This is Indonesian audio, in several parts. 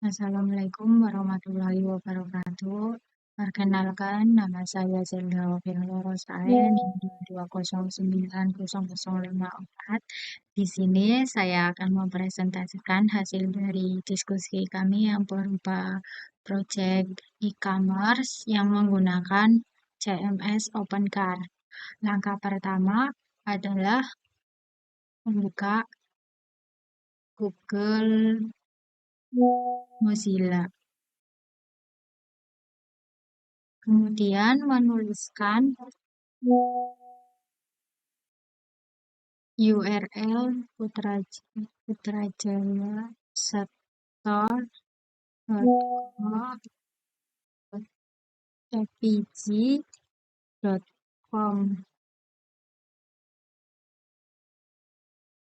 Assalamualaikum warahmatullahi wabarakatuh. Perkenalkan, nama saya Zelda Oviano Rosaen, 2090054. Di sini saya akan mempresentasikan hasil dari diskusi kami yang berupa proyek e-commerce yang menggunakan CMS OpenCart. Langkah pertama adalah membuka Google Mozilla. Kemudian menuliskan URL putrajayastore.apg.com.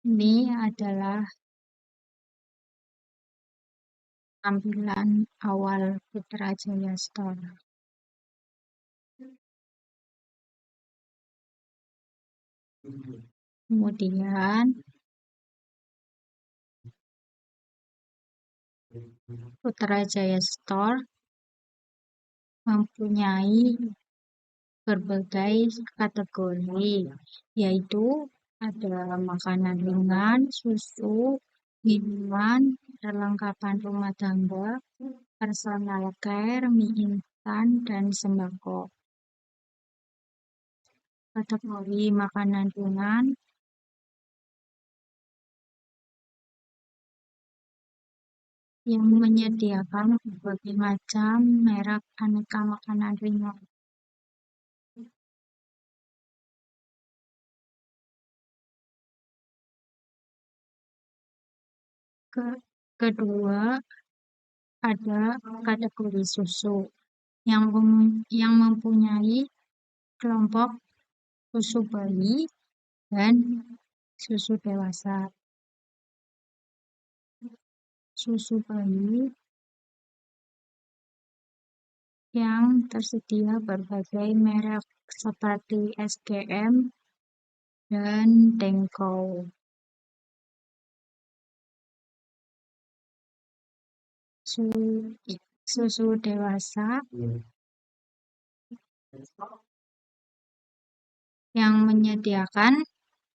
Ini adalah tampilan awal Putrajaya Store. Kemudian Putrajaya Store mempunyai berbagai kategori, yaitu ada makanan ringan, susu, minuman, perlengkapan rumah tangga, personal care, mie instan, dan sembako. Kategori makanan ringan yang menyediakan berbagai macam merek aneka makanan ringan. Kedua, ada kategori susu yang mempunyai kelompok susu bayi dan susu dewasa. Susu bayi yang tersedia berbagai merek seperti SGM dan Denko. Susu dewasa yang menyediakan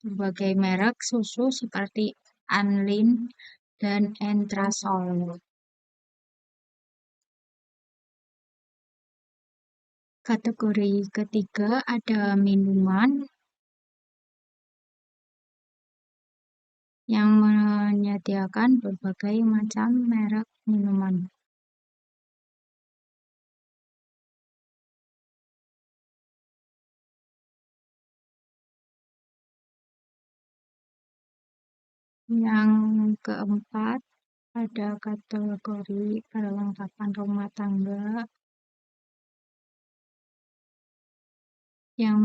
berbagai merek susu seperti Anlin dan Entrasol. Kategori ketiga ada minuman yang menyediakan berbagai macam merek minuman. Yang keempat ada kategori perlengkapan rumah tangga yang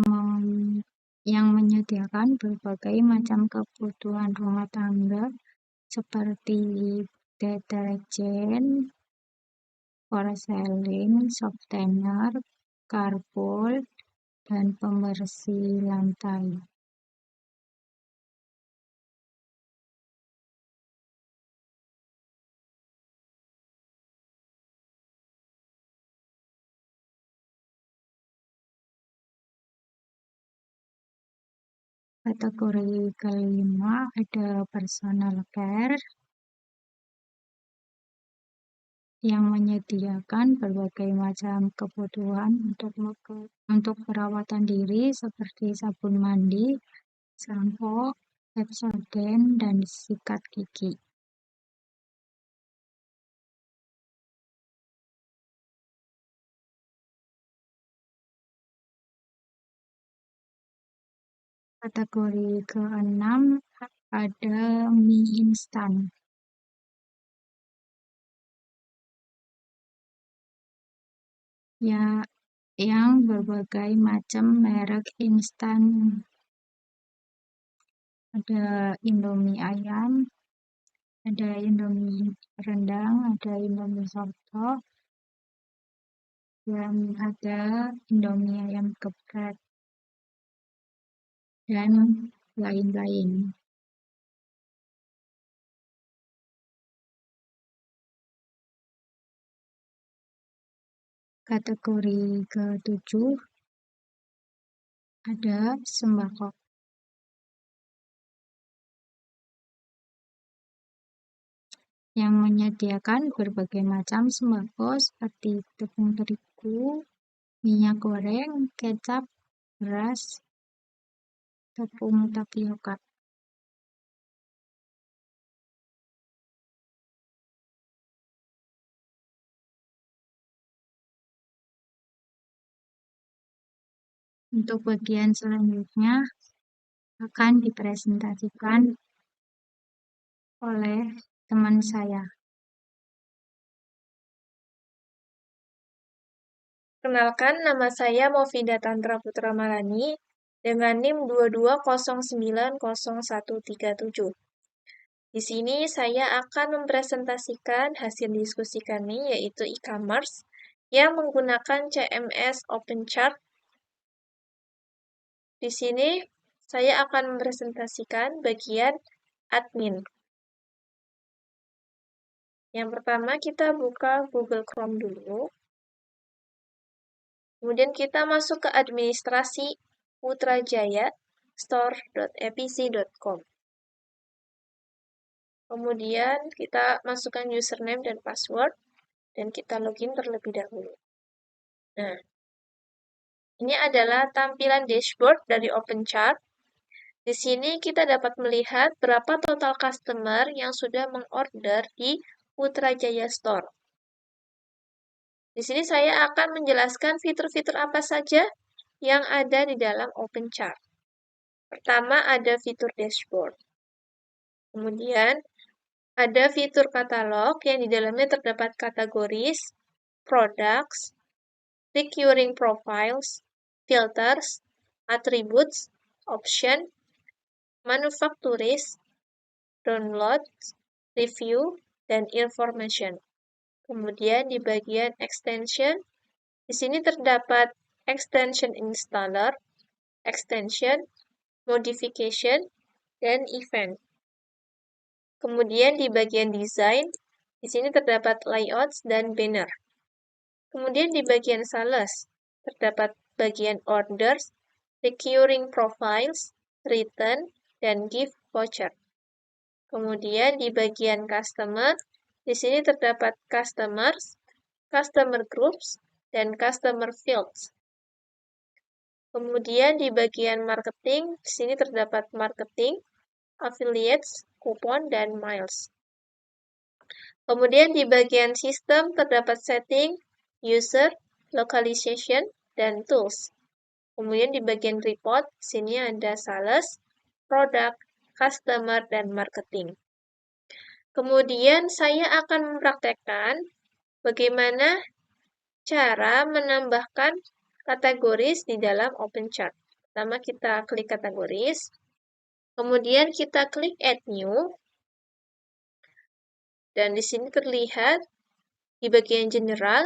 menyediakan berbagai macam kebutuhan rumah tangga seperti deterjen, porselin, softener, karbol, dan pembersih lantai. Kategori kelima ada personal care yang menyediakan berbagai macam kebutuhan untuk perawatan diri seperti sabun mandi, sampo, Pepsodent, dan sikat gigi. Kategori keenam ada mie instan. Ya, yang berbagai macam merek instan. Ada Indomie ayam, ada Indomie rendang, ada Indomie soto, dan ada Indomie ayam geprek, dan lain-lain. Kategori ke-7 ada sembako. Yang menyediakan berbagai macam sembako seperti tepung terigu, minyak goreng, kecap, beras, tepung tapioka. Untuk bagian selanjutnya akan dipresentasikan oleh teman saya. Kenalkan, nama saya Mofidah Tantra Putra Malani dengan NIM 22090137. Di sini saya akan mempresentasikan hasil diskusi kami, yaitu e-commerce, yang menggunakan CMS OpenChart. Di sini saya akan mempresentasikan bagian admin. Yang pertama kita buka Google Chrome dulu. Kemudian kita masuk ke administrasi Putrajaya store.epc.com. Kemudian kita masukkan username dan password dan kita login terlebih dahulu. Nah, ini adalah tampilan dashboard dari OpenChart. Di sini kita dapat melihat berapa total customer yang sudah mengorder di Putrajaya Store. Di sini saya akan menjelaskan fitur-fitur apa saja yang ada di dalam OpenChart. Pertama ada fitur dashboard. Kemudian ada fitur katalog yang di dalamnya terdapat kategoris, products, recurring profiles, filters, attributes, option, manufacturers, downloads, review, dan information. Kemudian di bagian extension, di sini terdapat extension installer, extension, modification, dan event. Kemudian di bagian desain, di sini terdapat layouts dan banner. Kemudian di bagian sales, terdapat bagian orders, recurring profiles, return, dan gift voucher. Kemudian di bagian customer, di sini terdapat customers, customer groups, dan customer fields. Kemudian di bagian marketing, di sini terdapat marketing, affiliates, kupon, dan miles. Kemudian di bagian sistem terdapat setting, user, localization, dan tools. Kemudian di bagian report, di sini ada sales, product, customer, dan marketing. Kemudian saya akan mempraktekkan bagaimana cara menambahkan kategoris di dalam OpenChart. Pertama kita klik kategoris, kemudian kita klik Add New, dan di sini terlihat di bagian general,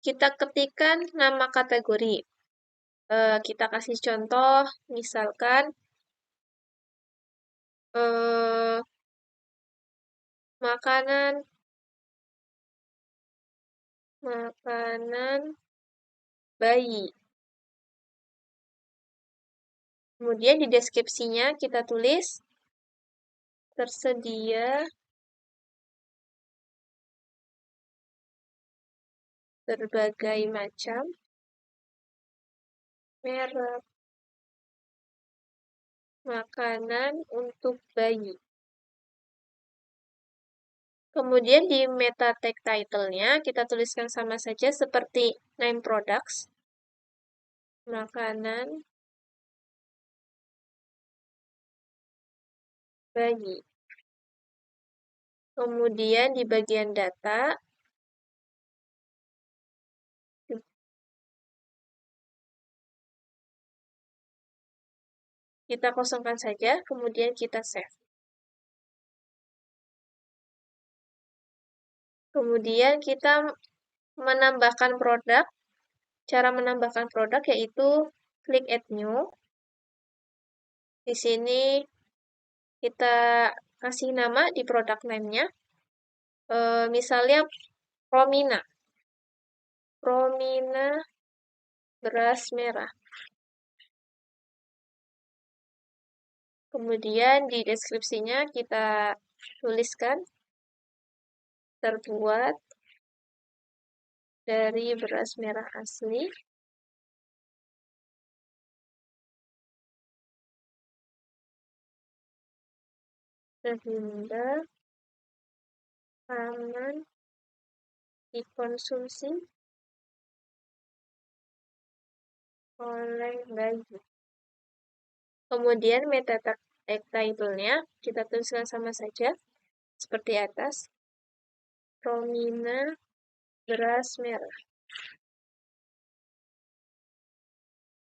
kita ketikkan nama kategori. Kita kasih contoh, misalkan makanan bayi. Kemudian di deskripsinya kita tulis tersedia berbagai macam merek makanan untuk bayi. Kemudian di meta tag title-nya kita tuliskan sama saja seperti name products, makanan bayi. Kemudian di bagian data, kita kosongkan saja, kemudian kita save. Kemudian kita menambahkan produk. Cara menambahkan produk yaitu klik Add New. Di sini kita kasih nama di produk name-nya. Misalnya Romina. Promina beras merah. Kemudian di deskripsinya kita tuliskan terbuat dari beras merah asli, sehingga aman dikonsumsi oleh bayi. Kemudian title-nya kita tuliskan sama saja, seperti atas, Promina beras merah.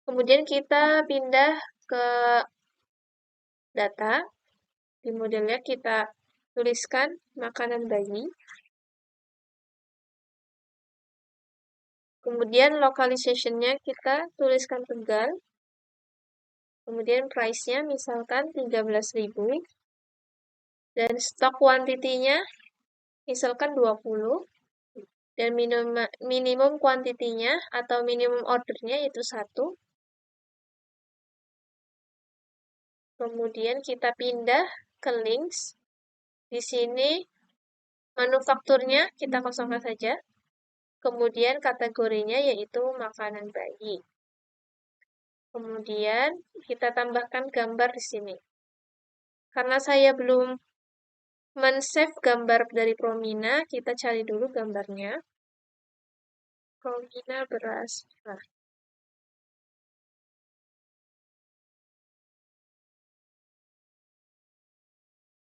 Kemudian kita pindah ke data. Di modelnya kita tuliskan makanan bayi. Kemudian localization-nya kita tuliskan Tegal. Kemudian price-nya misalkan 13.000. Dan stok quantity-nya misalkan 20. Dan minimum quantity-nya atau minimum order-nya itu 1. Kemudian kita pindah ke links. Di sini manufakturnya kita kosongkan saja. Kemudian kategorinya yaitu makanan bayi. Kemudian kita tambahkan gambar di sini. Karena saya belum men-save gambar dari Promina, kita cari dulu gambarnya. Promina beras.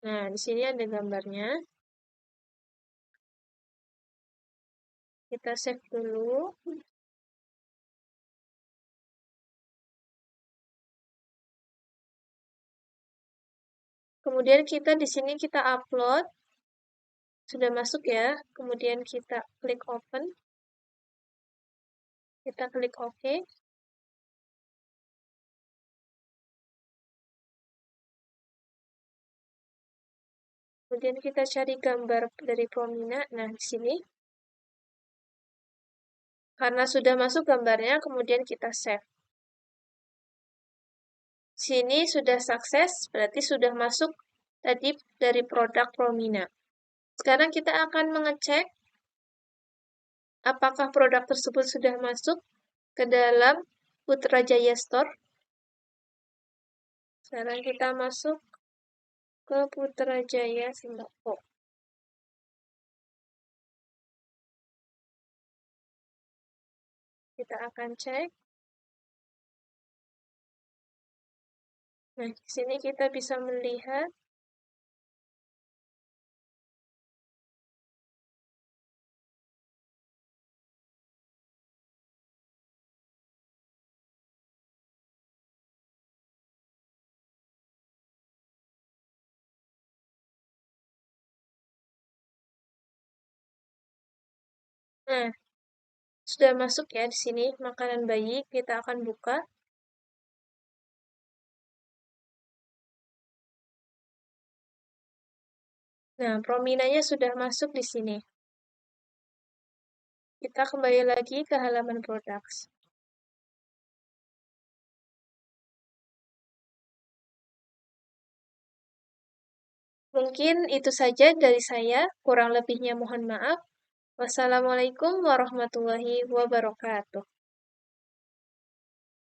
Nah, di sini ada gambarnya. Kita save dulu. Kemudian di sini kita upload. Sudah masuk ya. Kemudian kita klik open. Kita klik OK. Kemudian kita cari gambar dari Promina. Nah, di sini. Karena sudah masuk gambarnya, kemudian kita save. Sini sudah sukses, berarti sudah masuk tadi dari produk Promina. Sekarang kita akan mengecek apakah produk tersebut sudah masuk ke dalam Putrajaya Store. Sekarang kita masuk ke Putrajaya Singapura. Kita akan cek. Nah, di sini kita bisa melihat nah, sudah masuk ya di sini makanan bayi. Kita akan buka. Nah, Prominanya sudah masuk di sini. Kita kembali lagi ke halaman products. Mungkin itu saja dari saya, kurang lebihnya mohon maaf. Wassalamualaikum warahmatullahi wabarakatuh.